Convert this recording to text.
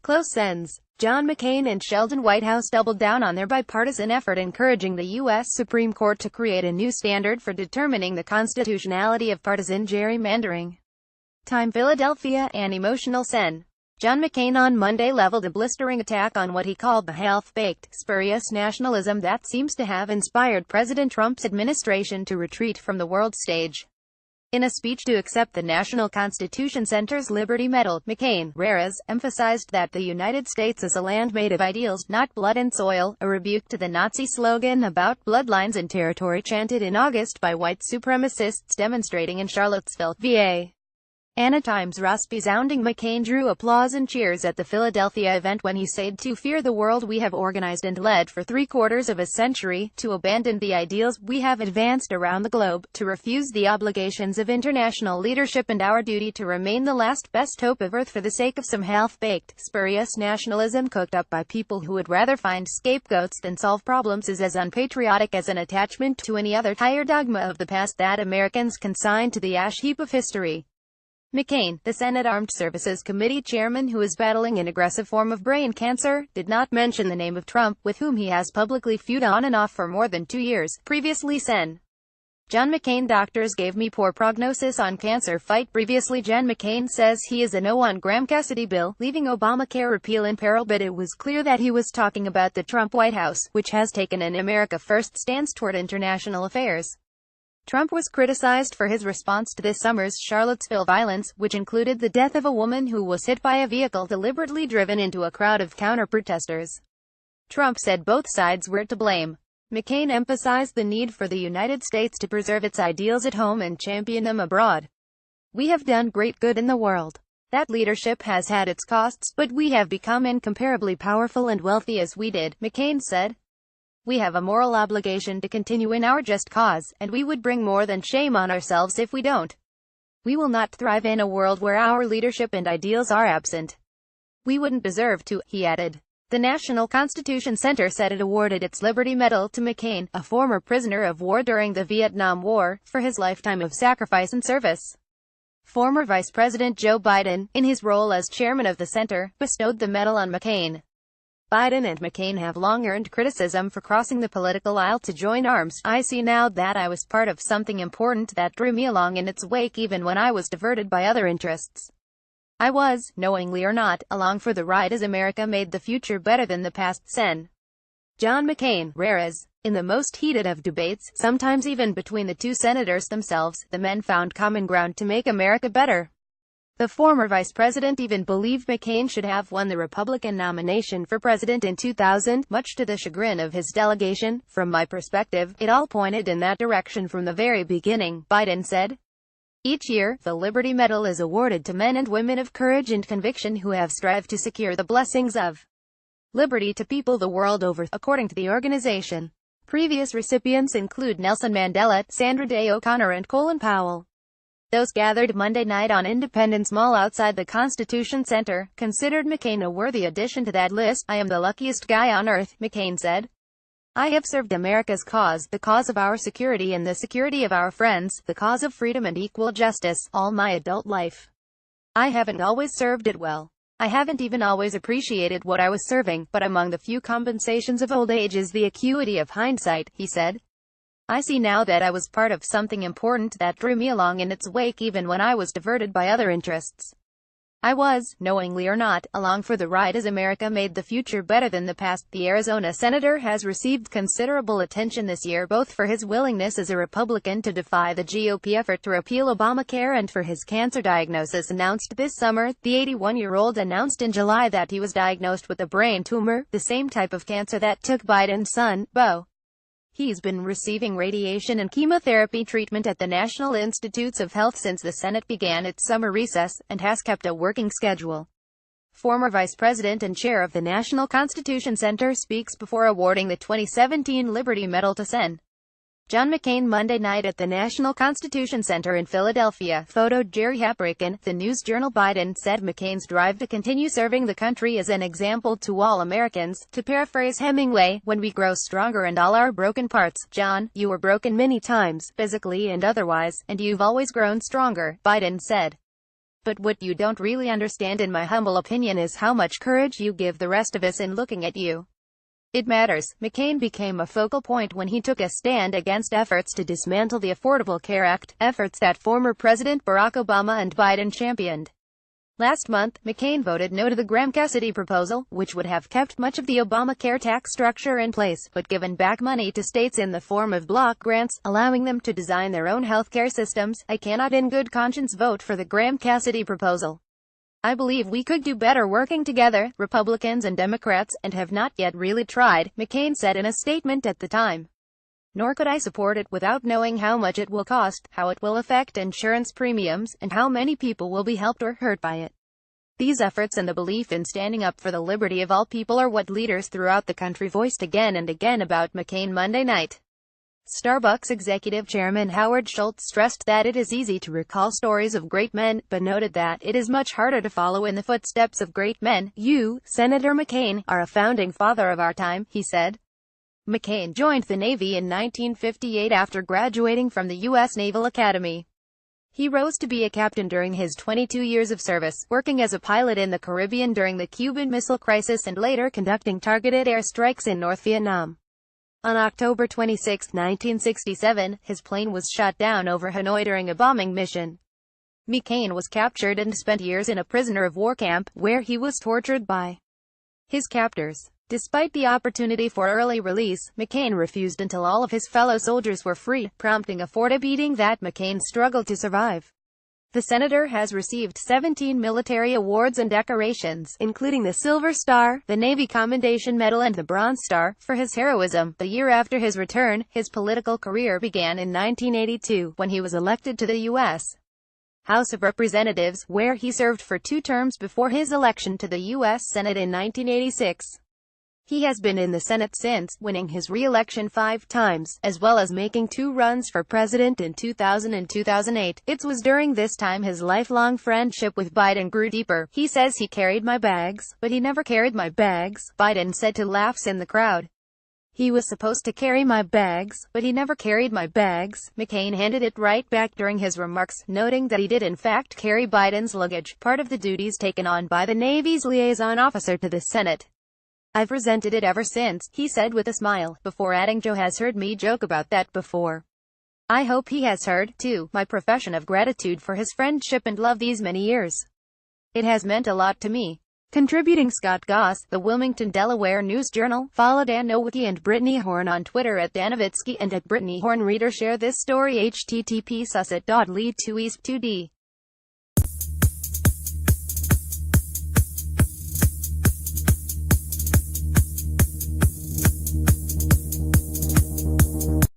Close ends. John McCain and Sheldon Whitehouse doubled down on their bipartisan effort encouraging the U.S. Supreme Court to create a new standard for determining the constitutionality of partisan gerrymandering. Time Philadelphia, an emotional sen. John McCain on Monday leveled a blistering attack on what he called the half-baked, spurious nationalism that seems to have inspired President Trump's administration to retreat from the world stage. In a speech to accept the National Constitution Center's Liberty Medal, McCain, rares, emphasized that the United States is a land made of ideals, not blood and soil, a rebuke to the Nazi slogan about bloodlines and territory chanted in August by white supremacists demonstrating in Charlottesville, VA. Anna Times resounding. McCain drew applause and cheers at the Philadelphia event when he said to fear the world we have organized and led for 3/4 of a century, to abandon the ideals we have advanced around the globe, to refuse the obligations of international leadership and our duty to remain the last best hope of earth for the sake of some half-baked, spurious nationalism cooked up by people who would rather find scapegoats than solve problems is as unpatriotic as an attachment to any other higher dogma of the past that Americans consign to the ash heap of history. McCain, the Senate Armed Services Committee chairman who is battling an aggressive form of brain cancer, did not mention the name of Trump, with whom he has publicly feuded on and off for more than 2 years, previously said. John McCain, doctors gave me poor prognosis on cancer fight. Previously John McCain says he is a no on Graham Cassidy bill, leaving Obamacare repeal in peril, but it was clear that he was talking about the Trump White House, which has taken an America First stance toward international affairs. Trump was criticized for his response to this summer's Charlottesville violence, which included the death of a woman who was hit by a vehicle deliberately driven into a crowd of counter-protesters. Trump said both sides were to blame. McCain emphasized the need for the United States to preserve its ideals at home and champion them abroad. We have done great good in the world. That leadership has had its costs, but we have become incomparably powerful and wealthy as we did, McCain said. We have a moral obligation to continue in our just cause, and we would bring more than shame on ourselves if we don't. We will not thrive in a world where our leadership and ideals are absent. We wouldn't deserve to, he added. The National Constitution Center said it awarded its Liberty Medal to McCain, a former prisoner of war during the Vietnam War, for his lifetime of sacrifice and service. Former Vice President Joe Biden, in his role as chairman of the center, bestowed the medal on McCain. Biden and McCain have long earned criticism for crossing the political aisle to join arms. I see now that I was part of something important that drew me along in its wake even when I was diverted by other interests. I was, knowingly or not, along for the ride as America made the future better than the past, said John McCain, rares. In the most heated of debates, sometimes even between the two senators themselves, the men found common ground to make America better. The former vice president even believed McCain should have won the Republican nomination for president in 2000, much to the chagrin of his delegation. From my perspective, it all pointed in that direction from the very beginning, Biden said. Each year, the Liberty Medal is awarded to men and women of courage and conviction who have strived to secure the blessings of liberty to people the world over, according to the organization. Previous recipients include Nelson Mandela, Sandra Day O'Connor and Colin Powell. Those gathered Monday night on Independence Mall outside the Constitution Center considered McCain a worthy addition to that list. I am the luckiest guy on earth, McCain said. I have served America's cause, the cause of our security and the security of our friends, the cause of freedom and equal justice, all my adult life. I haven't always served it well. I haven't even always appreciated what I was serving, but among the few compensations of old age is the acuity of hindsight, he said. I see now that I was part of something important that drew me along in its wake even when I was diverted by other interests. I was, knowingly or not, along for the ride as America made the future better than the past. The Arizona senator has received considerable attention this year both for his willingness as a Republican to defy the GOP effort to repeal Obamacare and for his cancer diagnosis announced this summer. The 81-year-old announced in July that he was diagnosed with a brain tumor, the same type of cancer that took Biden's son, Beau. He's been receiving radiation and chemotherapy treatment at the National Institutes of Health since the Senate began its summer recess, and has kept a working schedule. Former Vice President and Chair of the National Constitution Center speaks before awarding the 2017 Liberty Medal to Sen. John McCain Monday night at the National Constitution Center in Philadelphia. Photo Jerry Haprican, The News Journal. Biden said McCain's drive to continue serving the country is an example to all Americans. To paraphrase Hemingway, when we grow stronger and all our broken parts, John, you were broken many times, physically and otherwise, and you've always grown stronger, Biden said. But what you don't really understand, in my humble opinion, is how much courage you give the rest of us in looking at you. It matters. McCain became a focal point when he took a stand against efforts to dismantle the Affordable Care Act, efforts that former President Barack Obama and Biden championed. Last month, McCain voted no to the Graham-Cassidy proposal, which would have kept much of the Obamacare tax structure in place, but given back money to states in the form of block grants, allowing them to design their own healthcare systems. I cannot in good conscience vote for the Graham-Cassidy proposal. I believe we could do better working together, Republicans and Democrats, and have not yet really tried, McCain said in a statement at the time. Nor could I support it without knowing how much it will cost, how it will affect insurance premiums, and how many people will be helped or hurt by it. These efforts and the belief in standing up for the liberty of all people are what leaders throughout the country voiced again and again about McCain Monday night. Starbucks executive chairman Howard Schultz stressed that it is easy to recall stories of great men, but noted that it is much harder to follow in the footsteps of great men. You, Senator McCain, are a founding father of our time, he said. McCain joined the Navy in 1958 after graduating from the U.S. Naval Academy. He rose to be a captain during his 22 years of service, working as a pilot in the Caribbean during the Cuban Missile Crisis and later conducting targeted airstrikes in North Vietnam. On October 26, 1967, his plane was shot down over Hanoi during a bombing mission. McCain was captured and spent years in a prisoner of war camp, where he was tortured by his captors. Despite the opportunity for early release, McCain refused until all of his fellow soldiers were free, prompting a 4-day beating that McCain struggled to survive. The senator has received 17 military awards and decorations, including the Silver Star, the Navy Commendation Medal and the Bronze Star, for his heroism. The year after his return, his political career began in 1982, when he was elected to the U.S. House of Representatives, where he served for 2 terms before his election to the U.S. Senate in 1986. He has been in the Senate since, winning his re-election 5 times, as well as making 2 runs for president in 2000 and 2008. It was during this time his lifelong friendship with Biden grew deeper. He says he carried my bags, but he never carried my bags, Biden said to laughs in the crowd. He was supposed to carry my bags, but he never carried my bags. McCain handed it right back during his remarks, noting that he did in fact carry Biden's luggage, part of the duties taken on by the Navy's liaison officer to the Senate. I've resented it ever since, he said with a smile, before adding, Joe has heard me joke about that before. I hope he has heard, too, my profession of gratitude for his friendship and love these many years. It has meant a lot to me. Contributing Scott Goss, The Wilmington, Delaware News Journal. Follow Dan Nowicki and Brittany Horn on Twitter at Danovitsky and at Brittany Horn. Reader share this story http://susset.lead to east2d.